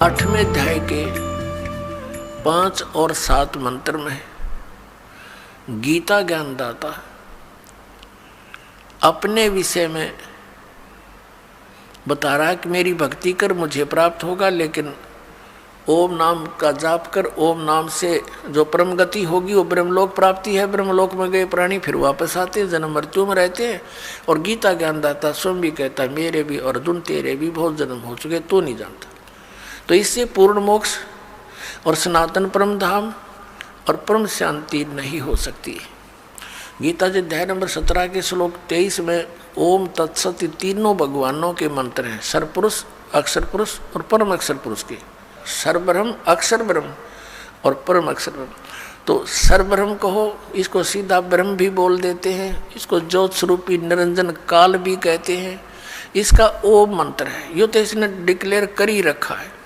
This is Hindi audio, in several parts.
8वें अध्याय के 5 और 7 मंत्र में गीता ज्ञानदाता अपने विषय में बता रहा है कि मेरी भक्ति कर मुझे प्राप्त होगा, लेकिन ओम नाम का जाप कर, ओम नाम से जो परम गति होगी वो ब्रह्मलोक प्राप्ति है। ब्रह्मलोक में गए प्राणी फिर वापस आते हैं, जन्म मृत्यु में रहते हैं। और गीता ज्ञानदाता स्वयं भी कहता है मेरे भी अर्जुन तेरे भी बहुत जन्म हो चुके, तू नहीं जानता। तो इससे पूर्ण मोक्ष और सनातन परम धाम और परम शांति नहीं हो सकती। गीता जी अध्याय नंबर 17 के श्लोक 23 में ओम तत्सत तीनों भगवानों के मंत्र हैं, सर्वपुरुष, अक्षर पुरुष और परम अक्षर पुरुष के। सर्वब्रह्म, अक्षर ब्रह्म और परम अक्षर ब्रह्म। तो सर्वब्रह्म कहो, इसको सीधा ब्रह्म भी बोल देते हैं, इसको ज्योत स्वरूपी निरंजन काल भी कहते हैं। इसका ओम मंत्र है, यो तो इसने डिक्लेयर कर ही रखा है।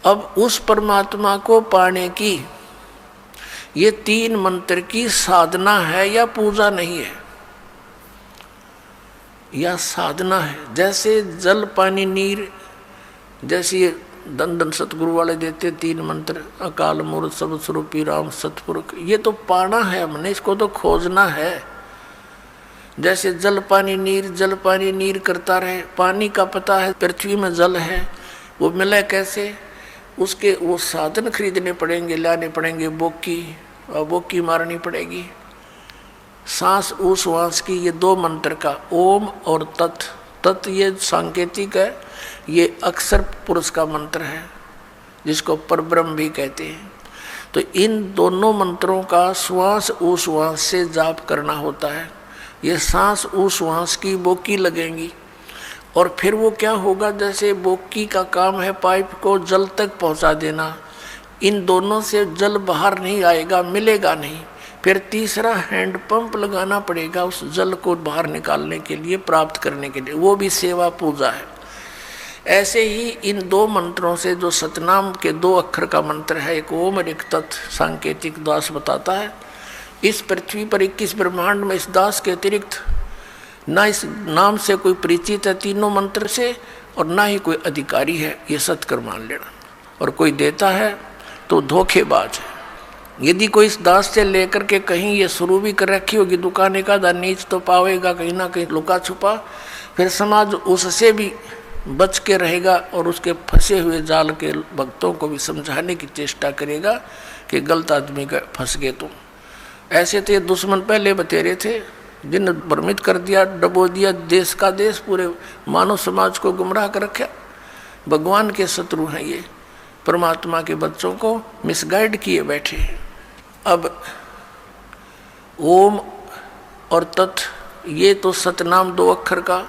अब उस परमात्मा को पाने की ये 3 मंत्र की साधना है या पूजा नहीं है, या साधना है। जैसे जल पानी नीर, जैसे दन दन सतगुरु वाले देते 3 मंत्र, अकाल मूर्त सब स्वरूपी राम सतपुरुष, ये तो पाना है हमने, इसको तो खोजना है। जैसे जल पानी नीर करता रहे, पानी का पता है पृथ्वी में जल है, वो मिले कैसे, उसके वो साधन खरीदने पड़ेंगे, लाने पड़ेंगे, बोकी मारनी पड़ेगी। सांस उश्वास की ये 2 मंत्र का ओम और तत् ये सांकेतिक है, ये अक्षर पुरुष का मंत्र है जिसको परब्रह्म भी कहते हैं। तो इन दोनों मंत्रों का श्वास उश्वास से जाप करना होता है। ये सांस उश्वास की बोकी लगेंगी और फिर वो क्या होगा, जैसे बोकी का काम है पाइप को जल तक पहुंचा देना, इन दोनों से जल बाहर नहीं आएगा, मिलेगा नहीं। फिर तीसरा हैंड पंप लगाना पड़ेगा उस जल को बाहर निकालने के लिए, प्राप्त करने के लिए, वो भी सेवा पूजा है। ऐसे ही इन 2 मंत्रों से, जो सतनाम के 2 अक्षर का मंत्र है, एक ओम और एक तत्, सांकेतिक दास बताता है इस पृथ्वी पर 21 ब्रह्मांड में इस दास के अतिरिक्त ना इस नाम से कोई परिचित है 3 मंत्र से, और ना ही कोई अधिकारी है, ये सत्कर मान लेना। और कोई देता है तो धोखेबाज है। यदि कोई इस दास से लेकर के कहीं ये शुरू भी कर रखी होगी दुकान का नीच तो पावेगा कहीं ना कहीं लुका छुपा, फिर समाज उससे भी बच के रहेगा और उसके फंसे हुए जाल के भक्तों को भी समझाने की चेष्टा करेगा कि गलत आदमी का फंस गए तुम। ऐसे तो ये दुश्मन पहले बतेरे थे जिन भ्रमित कर दिया, डबो दिया देश का देश, पूरे मानव समाज को गुमराह कर रखा। भगवान के शत्रु हैं ये, परमात्मा के बच्चों को मिसगाइड किए बैठे। अब ओम और तत् ये तो सतनाम 2 अक्षर का,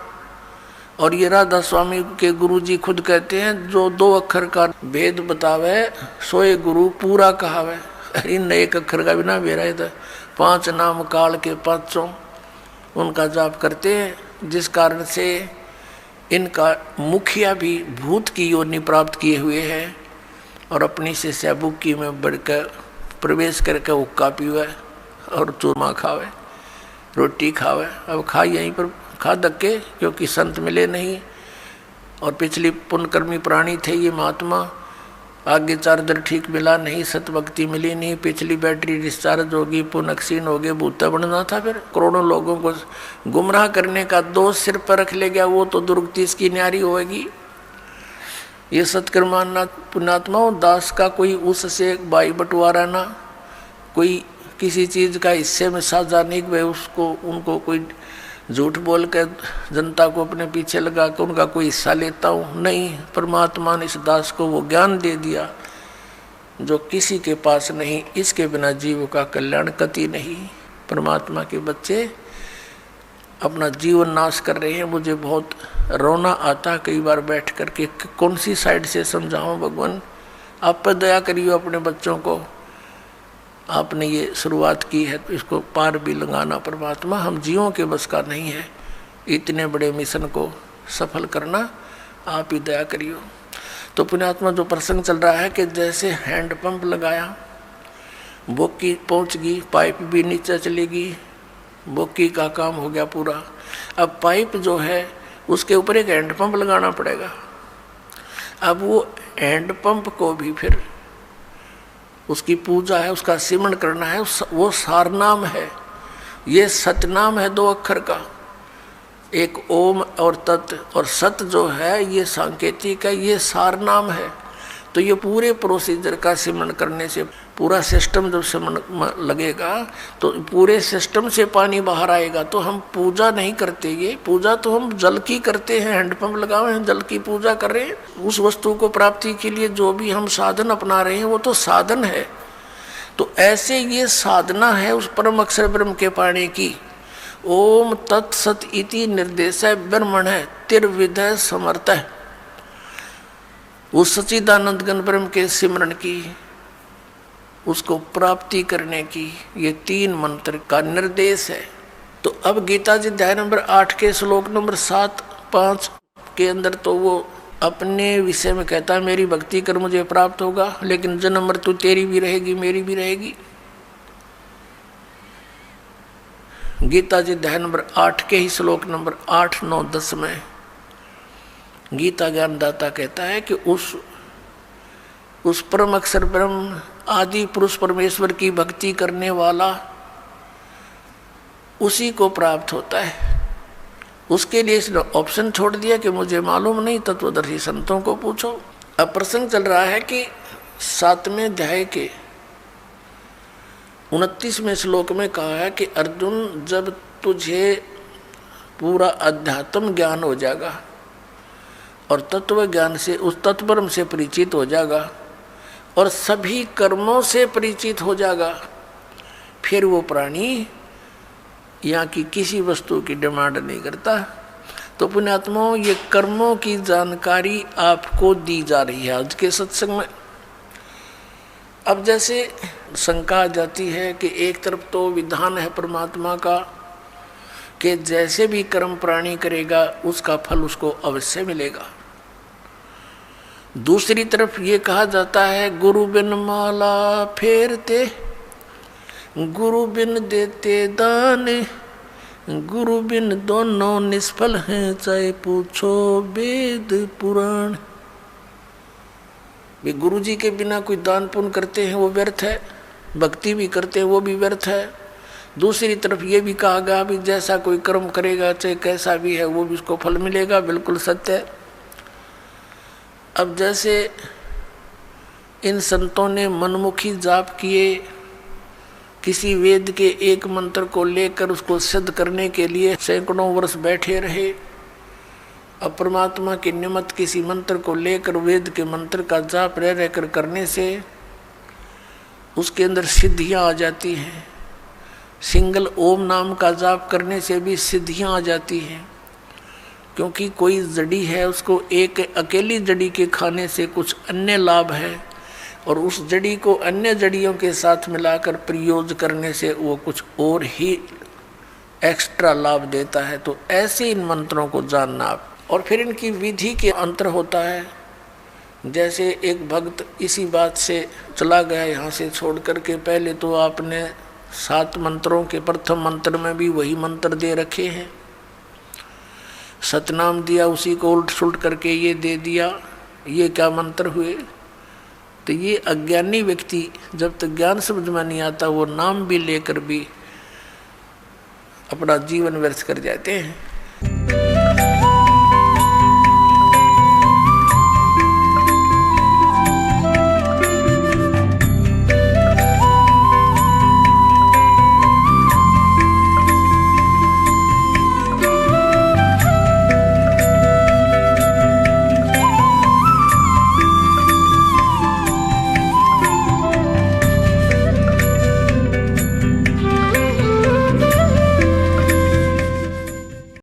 और ये राधा स्वामी के गुरु जी खुद कहते हैं जो 2 अक्षर का भेद बतावे सोए गुरु पूरा कहावे। इन 1 अक्षर का बिना बेरा है तो 5 नाम काल के 5 उनका जाप करते हैं, जिस कारण से इनका मुखिया भी भूत की योनि प्राप्त किए हुए हैं और अपनी से सैबुकी में बढ़कर प्रवेश करके हुक्का पीवे और चूरमा खावे, रोटी खावे। अब खा यहीं पर खा धक्के, क्योंकि संत मिले नहीं और पिछली पुण्यकर्मी प्राणी थे ये महात्मा, आगे चार्जर ठीक मिला नहीं, सतभक्ति मिली नहीं, पिछली बैटरी डिस्चार्ज होगी, पुनक्षीण हो गए, भूता बनना था। फिर करोड़ों लोगों को गुमराह करने का दोष सिर पर रख ले गया, वो तो दुर्गति इसकी न्यारी होगी। ये सत्कर्माना पुण्यात्माओं, दास का कोई उससे भाई बंटवारा ना, कोई किसी चीज़ का हिस्से में साझा नहीं कि उसको उनको कोई झूठ बोल कर जनता को अपने पीछे लगा कर उनका कोई हिस्सा लेता हूँ, नहीं। परमात्मा ने इस दास को वो ज्ञान दे दिया जो किसी के पास नहीं, इसके बिना जीव का कल्याण कति नहीं। परमात्मा के बच्चे अपना जीवन नाश कर रहे हैं। मुझे बहुत रोना आता कई बार बैठ कर के, कौन सी साइड से समझाऊं भगवान, आप पर दया करिए अपने बच्चों को। आपने ये शुरुआत की है तो इसको पार भी लगाना परमात्मा, हम जीवों के बस का नहीं है इतने बड़े मिशन को सफल करना, आप ही दया करियो। तो पुण्यात्मा जो प्रसंग चल रहा है कि जैसे हैंड पंप लगाया, बोकी पहुंच गई, पाइप भी नीचे चलेगी, बोकी का काम हो गया पूरा। अब पाइप जो है उसके ऊपर एक हैंड पंप लगाना पड़ेगा। अब वो हैंडपंप को भी फिर उसकी पूजा है, उसका सिमरण करना है, वो सारनाम है। ये सतनाम है 2 अक्षर का, एक ओम और तत्, और सत जो है ये सांकेतिक है, ये सारनाम है। तो ये पूरे प्रोसीजर का सिमरण करने से पूरा सिस्टम जब सिमरण लगेगा तो पूरे सिस्टम से पानी बाहर आएगा। तो हम पूजा नहीं करते, ये पूजा तो हम जल की करते हैं, हैंडपंप लगाए हैं, जल की पूजा कर रहे हैं। उस वस्तु को प्राप्ति के लिए जो भी हम साधन अपना रहे हैं वो तो साधन है। तो ऐसे ये साधना है उस परम अक्षर ब्रह्म के पाने की। ओम तत्सत इति निर्देश ब्रह्मण है तिर्विधय समर्थ है, उस सच्चिदानंद घन ब्रह्म के सिमरण की, उसको प्राप्ति करने की ये 3 मंत्र का निर्देश है। तो अब गीता जी अध्याय नंबर 8 के श्लोक नंबर 7-5 के अंदर तो वो अपने विषय में कहता है मेरी भक्ति कर मुझे प्राप्त होगा, लेकिन जन्म मृत्यु तेरी भी रहेगी मेरी भी रहेगी। गीता जी अध्याय नंबर 8 के ही श्लोक नंबर 8, 9, 10 में गीता ज्ञानदाता कहता है कि उस परम अक्षर ब्रह्म आदि पुरुष परमेश्वर की भक्ति करने वाला उसी को प्राप्त होता है। उसके लिए इसने ऑप्शन छोड़ दिया कि मुझे मालूम नहीं, तत्वदर्शी संतों को पूछो। अब प्रसंग चल रहा है कि 7वें अध्याय के 29वें श्लोक में कहा है कि अर्जुन जब तुझे पूरा अध्यात्म ज्ञान हो जाएगा और तत्व ज्ञान से उस तत्वब्रह्म से परिचित हो जाएगा और सभी कर्मों से परिचित हो जाएगा, फिर वो प्राणी यहाँ की किसी वस्तु की डिमांड नहीं करता। तो पुण्यात्माओं ये कर्मों की जानकारी आपको दी जा रही है आज के सत्संग में। अब जैसे शंका आ जाती है कि एक तरफ तो विधान है परमात्मा का कि जैसे भी कर्म प्राणी करेगा उसका फल उसको अवश्य मिलेगा, दूसरी तरफ ये कहा जाता है गुरु बिन माला फेरते गुरु बिन देते दान, गुरु बिन दोनों निष्फल हैं चाहे पूछो वेद पुराण। वे गुरु जी के बिना कोई दान पुण्य करते हैं वो व्यर्थ है, भक्ति भी करते हैं वो भी व्यर्थ है। दूसरी तरफ ये भी कहा गया भी जैसा कोई कर्म करेगा चाहे कैसा भी है वो भी उसको फल मिलेगा, बिल्कुल सत्य है। अब जैसे इन संतों ने मनमुखी जाप किए, किसी वेद के एक मंत्र को लेकर उसको सिद्ध करने के लिए सैकड़ों वर्ष बैठे रहे। अब परमात्मा के निमित्त किसी मंत्र को लेकर वेद के मंत्र का जाप रह रहकर करने से उसके अंदर सिद्धियां आ जाती हैं। सिंगल ओम नाम का जाप करने से भी सिद्धियां आ जाती हैं, क्योंकि कोई जड़ी है उसको एक अकेली जड़ी के खाने से कुछ अन्य लाभ है और उस जड़ी को अन्य जड़ियों के साथ मिलाकर प्रयोग करने से वो कुछ और ही एक्स्ट्रा लाभ देता है। तो ऐसे इन मंत्रों को जानना। और फिर इनकी विधि के अंतर होता है। जैसे एक भक्त इसी बात से चला गया यहाँ से छोड़ करके, पहले तो आपने 7 मंत्रों के प्रथम मंत्र में भी वही मंत्र दे रखे हैं, सतनाम दिया, उसी को उल्ट सुलट करके ये दे दिया, ये क्या मंत्र हुए। तो ये अज्ञानी व्यक्ति जब तक ज्ञान समझ में नहीं आता वो नाम भी लेकर भी अपना जीवन व्यर्थ कर जाते हैं।